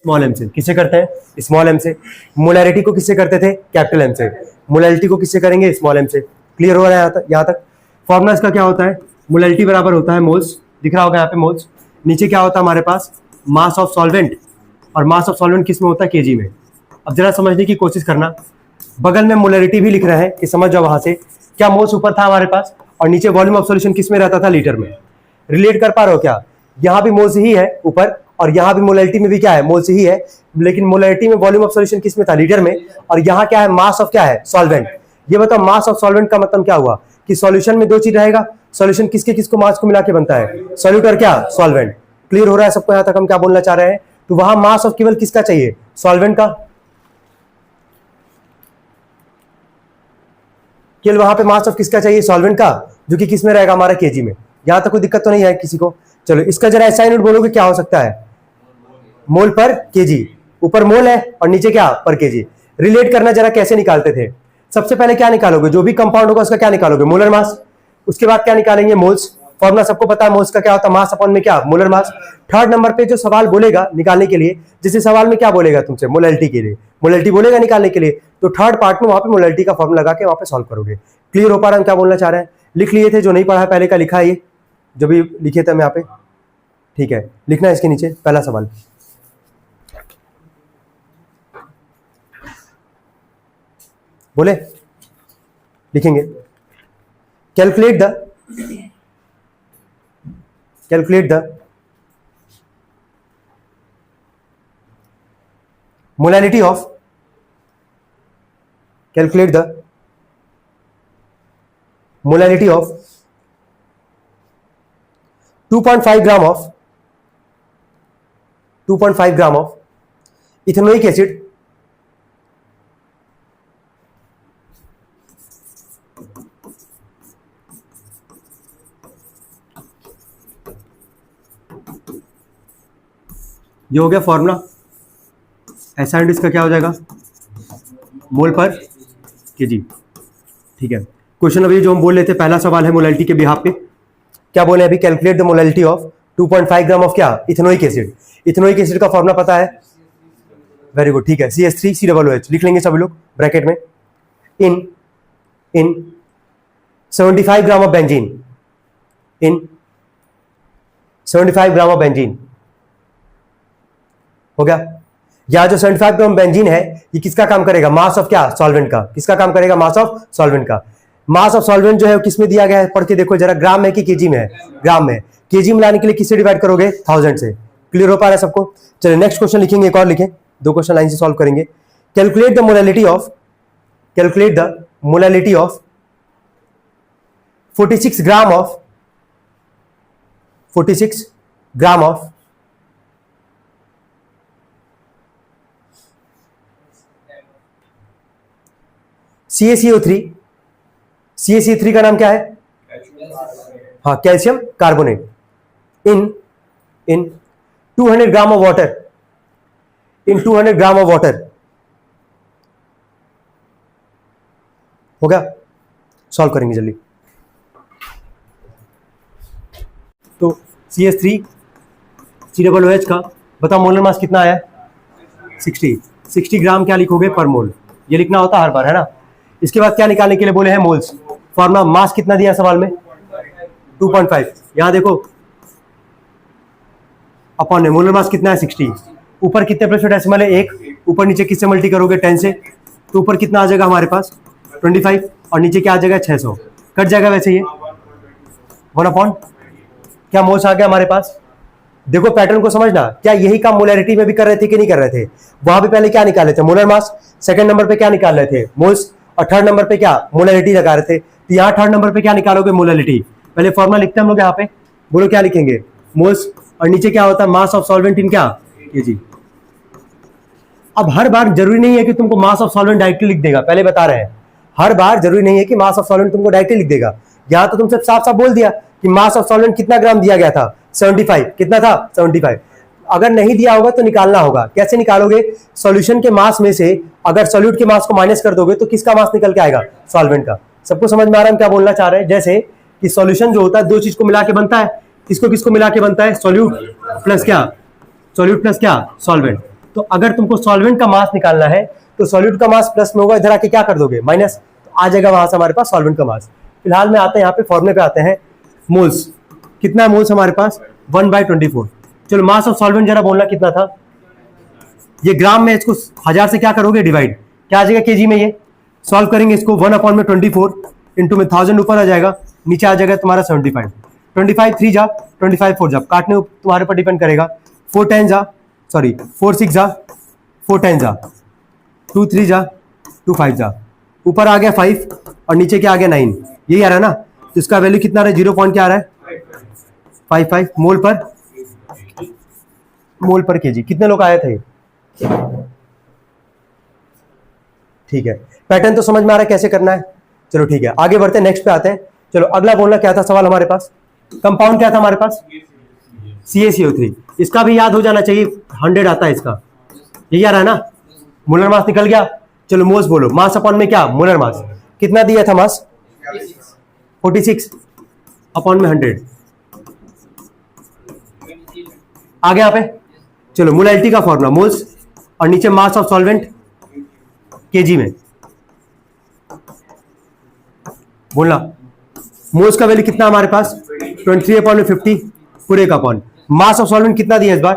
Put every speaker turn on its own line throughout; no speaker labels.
Small M से। किससे करते हैं? स्मॉल एम से। मोलैरिटी को किससे करते थे? कैपिटल एम से। मोलैरिटी को किससे करेंगे? स्मॉल एम से। क्लियर हो रहा है यहाँ तक? फॉर्मूला इसका क्या होता है? मोलैरिटी बराबर होता है मोल्स, दिख रहा होगा यहाँ पे मोल्स। नीचे क्या होता है हमारे पास? मास ऑफ सॉल्वेंट, और मास ऑफ सॉल्वेंट किस में होता है? केजी में। अब जरा समझने की कोशिश करना, बगल में मोलैरिटी भी लिख रहे हैं कि समझ जाओ वहां से क्या मोल्स ऊपर था हमारे पास, और नीचे वॉल्यूम ऑफ सॉल्यूशन किस में रहता था? लीटर में। रिलेट कर पा रहे हो क्या? यहाँ भी मोल्स ही है ऊपर, और यहाँ भी मोलैरिटी में भी क्या है? मोल्स ही है, लेकिन मोलैरिटी में वॉल्यूम ऑफ सॉल्यूशन किस में था? लीटर में। और यहाँ क्या है? मास ऑफ क्या है? सॉल्वेंट। ये बताओ मास ऑफ सॉल्वेंट का मतलब क्या हुआ कि सॉल्यूशन में दो चीज रहेगा। सॉल्यूशन किसके किसको मास को मिला के बनता है? सॉल्यूट और क्या? सॉल्वेंट। क्लियर हो रहा है सबको यहाँ तक हम क्या बोलना चाह रहे हैं? तो वहां मास ऑफ केवल किसका चाहिए? सॉल्वेंट का। केवल वहां पे मास ऑफ किसका चाहिए? सॉल्वेंट का, जो कि किस में रहेगा? हमारा केजी में। यहां तक कोई दिक्कत तो नहीं है किसी को? चलो इसका जरा ऐसा यूनिट बोलोगे क्या हो सकता है? मोल पर केजी। ऊपर मोल है और नीचे क्या? पर केजी। रिलेट करना जरा कैसे निकालते थे? सबसे पहले क्या निकालोगे? जो भी कंपाउंड होगा उसका क्या निकालोगे? Molar mass. उसके बाद क्या निकालेंगे? मोल्स। फॉर्मूला सबको पता है मोल्स का क्या होता है? मास अपॉन में क्या? Molar mass. थर्ड नंबर पे जो सवाल बोलेगा निकालने के लिए, जैसे सवाल में क्या बोलेगा तुमसे? मोलैरिटी के लिए मोलैरिटी बोलेगा निकालने के लिए, तो थर्ड पार्ट में वहां पे मोलैरिटी का फॉर्मूला लगा के वहां पे सॉल्व करोगे। क्लियर हो पा रहा है क्या बोलना चाह रहे हैं? लिख लिए थे? जो नहीं पढ़ा है पहले का लिखा है ये, जो भी लिखे थे हम यहाँ पे, ठीक है, लिखना है इसके नीचे पहला सवाल। बोले लिखेंगे, calculate the molarity of 2.5 gram of ethanoic acid ये हो गया फॉर्मूला। ऐसा इसका क्या हो जाएगा? मोल पर केजी। ठीक है, क्वेश्चन अभी जो हम बोल रहे थे पहला सवाल है मोलैरिटी के बिहाफ पे। क्या बोले अभी? Calculate the molarity of 2.5 gram of क्या? Ethanoic acid. इथेनोइक एसिड का फॉर्मूला पता है? वेरी गुड, ठीक है, CH3COOH लिख लेंगे सभी लोग ब्रैकेट में। इन 75 ग्राम of benzene, in 75 gram of benzene हो गया। यह जो 75 ग्राम बेंजीन है ये किसका काम करेगा? मास ऑफ क्या? सॉल्वेंट का। किसका काम करेगा? मास ऑफ सॉल्वेंट का। मास ऑफ सॉल्वेंट जो है किस में दिया गया है? पढ़ के देखो जरा, ग्राम में कि केजी में है? ग्राम में। केजी में लाने के लिए किससे डिवाइड करोगे? 1000 से। क्लियर हो पा रहा है सबको? चलिए नेक्स्ट क्वेश्चन लिखेंगे, एक और लिखें, दो क्वेश्चन लाइन से सॉल्व करेंगे। Calculate the molarity of 46 gram of CaCO3 का नाम क्या है? हाँ, calcium carbonate. In 200 gram of water, हो गया। सॉल्व करेंगे जल्दी। तो CH3COOH का बताओ मोलर मास कितना आया? 60 ग्राम क्या लिखोगे? पर मोल। ये लिखना होता है हर बार, है ना। इसके बाद क्या निकालने के लिए बोले हैं? मोल्स। फॉर्मूला मास कितना दिया सवाल में? 2.5। यहां देखो अपॉन में मोलर मास कितना है? 60। ऊपर कितने प्लस डेसिमल है? 1। ऊपर नीचे किससे मल्टी करोगे? 10 से। तो ऊपर कितना आ जाएगा हमारे पास? 25, और नीचे क्या आ जाएगा? 600। कट जाएगा वैसे ये 1 अपॉन क्या मोल्स आ गया हमारे पास। देखो पैटर्न को समझना, क्या यही काम मोलैरिटी में भी कर रहे थे कि नहीं कर रहे थे? वहां भी पहले क्या निकाले थे? Molar mass. सेकंड नंबर पे क्या निकाल रहे थे? मोल्स। और थर्ड नंबर पे क्या? मोलैरिटी लगा रहे थे। तो यहाँ थर्ड नंबर पे क्या निकालोगे? मोलैरिटी। पहले फॉर्मूला लिखते हैं हम लोग यहाँ पे, बोलो क्या लिखेंगे? मोल्स, और नीचे क्या होता है? मास ऑफ सॉल्वेंट इन क्या? केजी। अब हर बार जरूरी नहीं है कि तुमको मास ऑफ सॉल्वेंट डायरेक्टली लिख देगा, पहले बता रहे हैं, हर बार जरूरी नहीं है कि मास ऑफ सॉल्वेंट तुमको डायरेक्टली लिख देगा। यहाँ तो तुमसे साफ साफ बोल दिया कि मास ऑफ सॉल्वेंट कितना ग्राम दिया गया था? 75। कितना था? 75। अगर नहीं दिया होगा तो निकालना होगा। कैसे निकालोगे? सॉल्यूशन के मास में से अगर सॉल्यूट के मास को माइनस कर दोगे तो किसका मास निकल के आएगा? सॉल्वेंट का। सबको समझ में आ रहा है क्या बोलना चाह रहे हैं? जैसे कि सॉल्यूशन जो होता है दो चीज को मिला के बनता है। किसको किसको मिला के बनता है? सॉल्यूट प्लस क्या? सॉल्यूट प्लस क्या? सॉल्वेंट। तो अगर तुमको सॉल्वेंट का मास निकालना है तो सॉल्यूट का मास प्लस में होगा, इधर आके क्या कर दोगे माइनस, तो आ जाएगा वहां से हमारे पास सॉल्वेंट का मास। फिलहाल में आते हैं यहाँ पे फॉर्मूले पे आते हैं, मोल्स कितना है मोल्स हमारे पास 1/24। चलो मास ऑफ सॉल्वेंट जरा बोलना कितना था, ये ग्राम में, इसको 1000 से क्या करोगे डिवाइड, क्या आ जाएगा केजी में, ये सॉल्व करेंगे इसको 1/24 इंटू में 1000 ऊपर आ जाएगा, नीचे आ जाएगा तुम्हारा 75, 25 3 जा 25 4 जा, काटने तुम्हारे पर डिपेंड करेगा, 4 10 जा, सॉरी 4 6 जा, 4 10 जा, 2 3 जा, 2 5 जा, ऊपर आ गया 5 और नीचे क्या आ गया 9, यही आ रहा है ना, तो इसका वैल्यू कितना आ रहा है, 0 पॉइंट क्या आ रहा है 55 मोल पर केजी। कितने लोग आए थे, ठीक है, पैटर्न तो समझ में आ रहा है कैसे करना है। चलो ठीक है, आगे बढ़ते हैं, नेक्स्ट पे आते हैं। चलो अगला बोलना क्या था सवाल हमारे पास, कंपाउंड क्या था हमारे पास CaCO3, इसका भी याद हो जाना चाहिए, 100 आता है इसका, यही आ रहा है ना, मोलर मास निकल गया। चलो मोल्स बोलो, मास अपॉन में क्या मोलर मास कितना दिया था, मास 46 अपॉन में 100 आ गया यहाँ पे। चलो मोलैलिटी का फॉर्मूला मोल्स और नीचे मास ऑफ सॉल्वेंट केजी में, बोलना मोल्स का वैल्यू कितना हमारे पास 23 अपॉन में 50 पूरे का अपॉन, मास ऑफ सॉल्वेंट कितना दिया इस बार,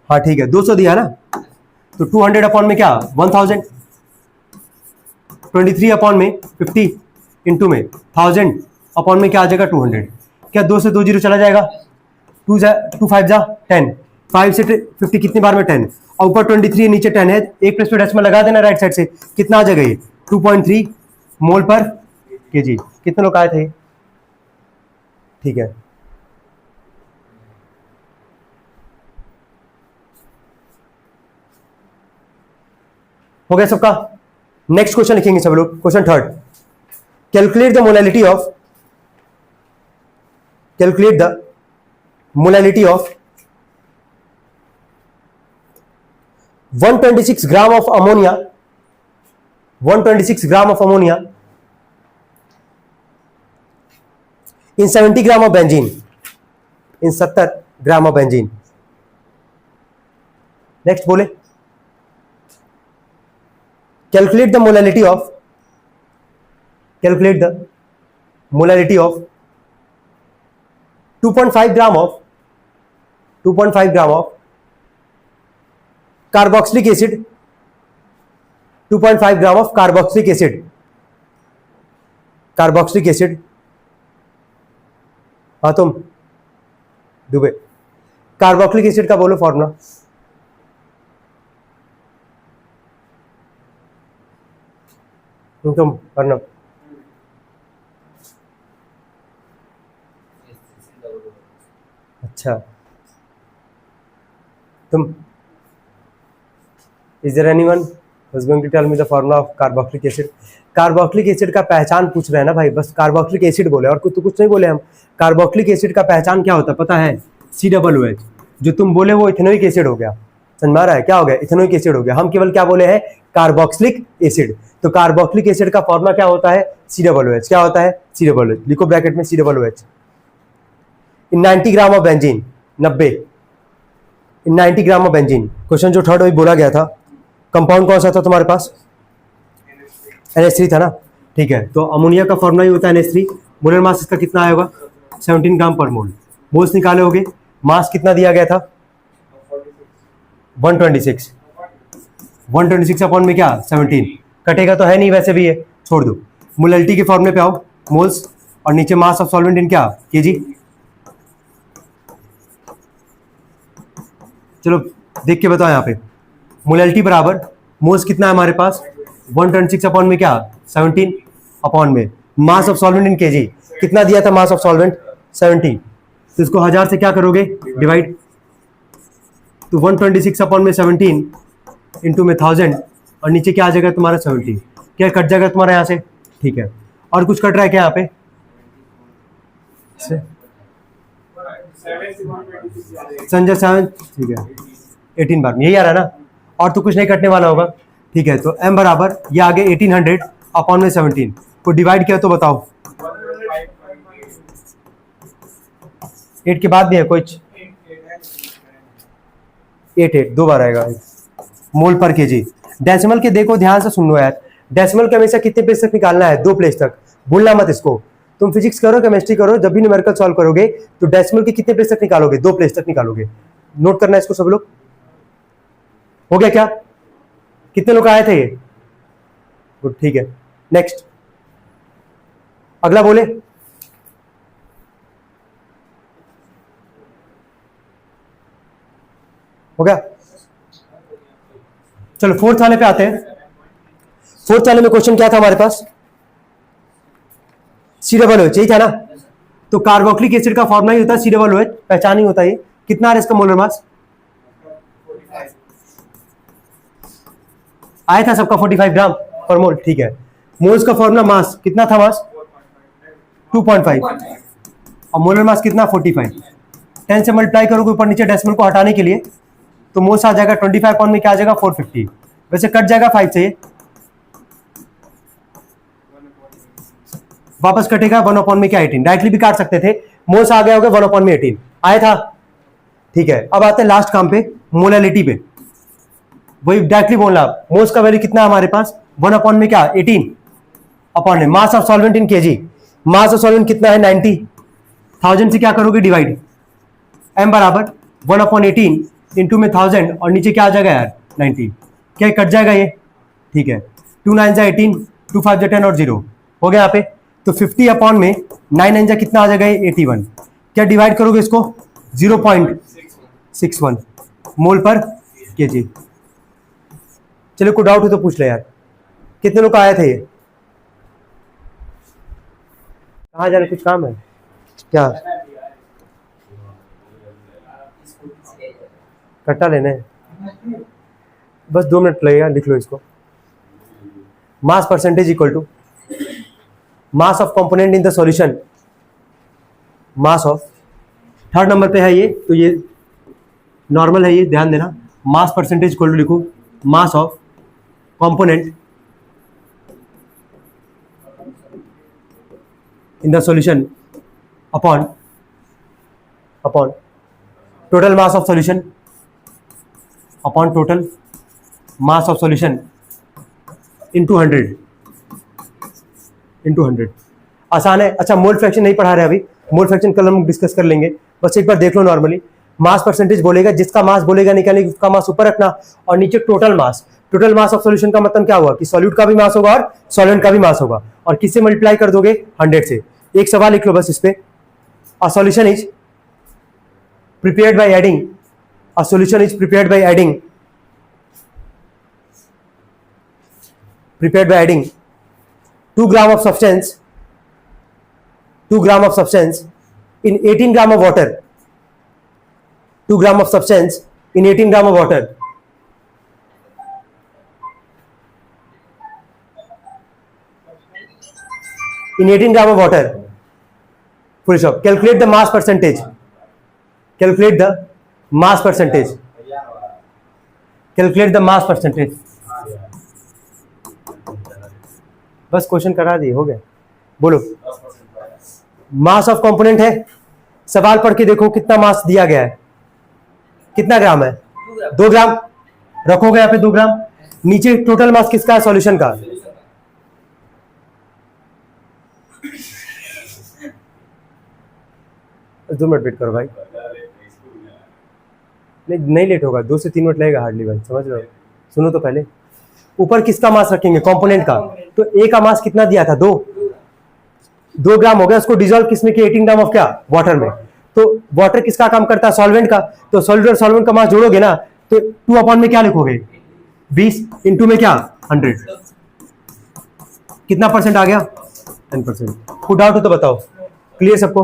हाँ ठीक है 200 दिया ना, तो 200 अपॉन में क्या 1000, 23 अपॉन में 50 इंटू में 1000 अपॉन में क्या आ जाएगा 200, क्या 2 से 2 जीरो चला जाएगा, 2 5 जा 10, 5 से 50 कितनी बार में 10 और ऊपर 23 नीचे 10 है, एक प्लस पे डेसिमल लगा देना राइट साइड से, कितना आ जाएगा ये 2.3 मोल पर केजी। कितने लोग आए थे, ठीक है हो गया सबका। नेक्स्ट क्वेश्चन लिखेंगे सब लोग, question third, calculate the molality of 126 gram of ammonia, 126 gram of ammonia in 70 gram of benzene, in 70 gram of benzene. Next बोले calculate the molality of 2.5 gram of carboxylic acid, 2.5 gram of carboxylic acid, हाँ तुम Dubey, carboxylic acid का बोलो formula, तुम अर्नब, अच्छा तुम, is there anyone who is going to tell me the formula of carboxylic acid. Carboxylic acid का पहचान पूछ रहे हैं ना भाई, बस कार्बोक्सिलिक एसिड बोले और कुछ नहीं बोले हम। कार्बोक्सिलिक एसिड का पहचान क्या होता है पता है, COOH, जो तुम बोले वो इथेनोइक एसिड हो गया, समझ में आ रहा है क्या हो गया, इथेनोइक एसिड हो गया, हम केवल क्या बोले हैं कार्बोक्सिलिक एसिड। तो कार्बोक्सिलिक एसिड का फॉर्मूला क्या होता है COOH, क्या होता है COOH, लिखो ब्रैकेट में COOH in 90 gram of benzene, 90 in 90 gram of benzene. Question जो थर्ड वही बोला गया था, कंपाउंड कौन सा था तुम्हारे पास, NH3 था ना, ठीक है, तो अमोनिया का फॉर्मूला ही होता है NH3, मोलर मास इसका कितना आएगा 17 ग्राम पर मोल, मोल्स निकाले होगे, मास कितना दिया गया था 126 अपॉन में क्या 17, कटेगा तो है नहीं वैसे भी, ये छोड़ दो। मोलैलिटी के फॉर्मूले पे आओ, मोल्स और नीचे मास ऑफ सॉल्वेंट इन क्या केजी। चलो देख के बताओ यहाँ पे, मोलैलिटी बराबर मोल्स कितना है हमारे पास 126 अपॉन में क्या 17 अपॉन में mass of solvent in KG, कितना दिया था मास ऑफ सॉल्वेंट 70, तो इसको 1000 से क्या करोगे डिवाइड, तो 126 अपॉन में 17 इंटू में 1000 और नीचे क्या आ जाएगा तुम्हारा 70, क्या कट जाएगा तुम्हारा यहाँ से, ठीक है। और कुछ कट रहा है क्या यहाँ पे, संजय 7, ठीक है 18 बार में यही आ रहा है ना, और तो कुछ नहीं कटने वाला होगा, ठीक है। तो m बराबर ये आगे 1800 अपॉन में 17 को डिवाइड किया तो बताओ 8 के बाद भी है कुछ, 88 दो बार आएगा मोल पर केजी। डेसिमल के देखो ध्यान से सुन लो यार, डेसिमल के हमेशा कितने प्लेस तक निकालना है, 2 प्लेस तक, भूलना मत इसको। तुम फिजिक्स करो केमिस्ट्री करो, जब भी न्यूमेरिकल सॉल्व करोगे तो डेसिमल के कितने प्लेस तक निकालोगे, 2 प्लेस तक निकालोगे। नोट करना है इसको सब लोग। हो गया क्या? कितने लोग आए थे ये? गुड, ठीक है। नेक्स्ट अगला बोले। हो गया? चलो फोर्थ वाले पे आते हैं। फोर्थ वाले में क्वेश्चन क्या था हमारे पास? C=OH यही था ना। तो कार्बोक्सिलिक एसिड का फॉर्मूला ही होता है C=OH, पहचान ही होता है। कितना है इसका मोलर मास? आया था सबका 45 ग्राम पर मोल, ठीक है। मोल्स का फॉर्मूला मास कितना था? मास 2.5 और मोलर मास कितना? 45। 10 से मल्टीप्लाई करोगे ऊपर नीचे डेसिमल को हटाने के लिए, तो मोल्स आ जाएगा 25 पॉइंट में क्या आ जाएगा? 450। वैसे कट जाएगा 5 से, वापस कटेगा 1/में क्या? 18। डायरेक्टली भी काट सकते थे, मोल्स आ गया होगा 1/में 18 आया था, ठीक है। अब आते हैं लास्ट काम पे, मोलालिटी पे। वही डायरेक्टली बोलना, मोल्स का वैल्यू कितना है हमारे पास? 1/में क्या? 18 अपॉन में mass of solvent in KG. Mass of solvent कितना है? 90। 1000 से क्या करोगे? डिवाइड। m बराबर 1/18 इंटू में 1000 और नीचे क्या आ जाएगा यार? 90। क्या कट जाएगा ये? ठीक है। 2 9 जा 18, 2 5 जा 10 और 0 हो गया यहाँ पे। तो 50 अपॉन में 9 9 जा कितना आ जाएगा? 81। क्या डिवाइड करोगे इसको? 0.61 मोल पर केजी। चलो कोई डाउट हो तो पूछ ले यार। कितने लोग आए थे ये? कहाँ जाने, कुछ काम है क्या? कट्टा लेने हैं, बस 2 मिनट लगेगा, लिख लो इसको। Mass percentage equal to mass of component in the solution, mass of, third number पे है ये, तो ये नॉर्मल है, ये ध्यान देना। मास परसेंटेज इक्वल टू लिखो मास of component in the solution upon total mass of solution upon total mass of solution into 100। आसान है। अच्छा, मोल फ्रैक्शन नहीं पढ़ा रहे अभी, मोल फ्रैक्शन कल हम डिस्कस कर लेंगे, बस एक बार देख लो। नॉर्मली मास परसेंटेज बोलेगा, जिसका मास बोलेगा निकालने, उसका मास ऊपर रखना और नीचे total mass. Total mass of solution का मतलब क्या हुआ कि सॉल्यूट का भी मास होगा और सॉल्वेंट का भी मास होगा, और किससे मल्टीप्लाई कर दोगे? 100 से। एक सवाल लिख लो बस इस पे, a solution is prepared by adding, a solution is prepared by adding 2 gram of substance in 18 gram of water. 2 gram of substance in 18 gram of water. In 18 gram of water. Full stop. Calculate the mass percentage. Calculate the mass percentage. Calculate the mass percentage. बस question करा दिए, हो गया। बोलो, मास of component है, सवाल पढ़ के देखो कितना मास दिया गया है, कितना ग्राम है? 2 ग्राम रखोगे यहाँ पे, 2 ग्राम। नीचे टोटल मास किसका है? सॉल्यूशन का। दो मिनट वेट करो भाई, नहीं लेट होगा, 2 से 3 मिनट लगेगा हार्डली भाई, समझ रहे हो? सुनो तो पहले, ऊपर किसका मास रखेंगे? कंपोनेंट का। तो ए का मास कितना दिया था? 2 ग्राम हो गया, उसको डिसॉल्व किसमें किया? 18 ग्राम ऑफ क्या? वाटर में। तो वाटर किसका काम करता है? सॉल्वेंट का। तो सॉल्वेंट और सॉल्वेंट का मास जोड़ोगे ना, तो 2 अपॉन में क्या लिखोगे? 20 इंटू में क्या? 100। कितना परसेंट आ गया? 10%। कोई डाउट हो तो बताओ। क्लियर सबको?